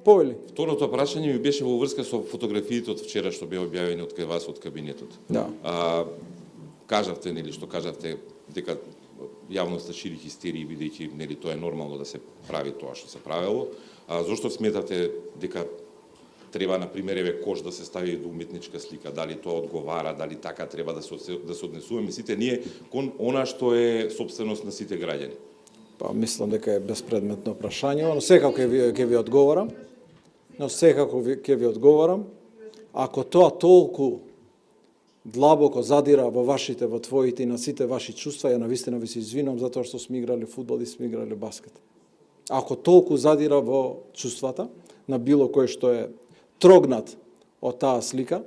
Повели. Второто прашање ми беше во врска со фотографиите од вчера што беа објавени од кај вас од кабинетот. Да. Кажавте, нели, што кажавте дека јавноста шири хистерии бидејќи нели тоа е нормално да се прави тоа што се правело. Зошто сметате дека треба на пример еве кош да се стави до уметничка слика, дали тоа одговара, дали така треба да се однесуваме сите ние кон она што е сопственост на сите граѓани? Па мислам дека е безпредметно прашање, но секако ќе ви одговорам. Ако тоа толку длабоко задира во вашите, во твоите и на сите ваши чувства, ја навистина ви се извинувам затоа што сме играли фудбал и сме играли баскет. Ако толку задира во чувствата на било кој што е трогнат од таа слика,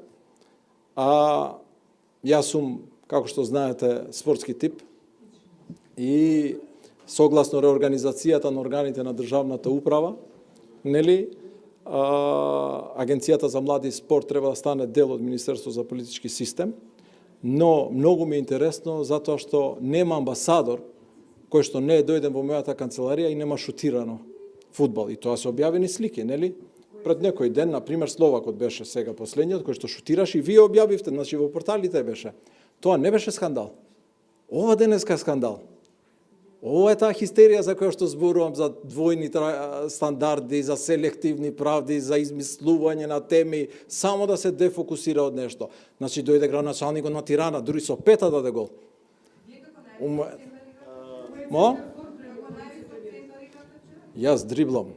јас сум, како што знаете, спортски тип и согласно реорганизацијата на органите на државната управа, нели, Агенцијата за млади и спорт треба да стане дел од Министерството за политички систем, но многу ми е интересно затоа што нема амбасадор кој што не е дојден во мојата канцеларија и нема шутирано фудбал. И тоа се објавени слики, нели? Пред некој ден, на пример, Словакот беше сега последниот кој што шутираше и вие објавивте, значи во порталите беше. Тоа не беше скандал. Ова денеска е скандал. Ова е таа хистерија за која што зборувам, за двојни стандарди, за селективни правди, за измислување на теми, само да се дефокусира од нешто. Значи, дојде градоначалникот на Тирана, дури со пета даде гол. Јас дриблам.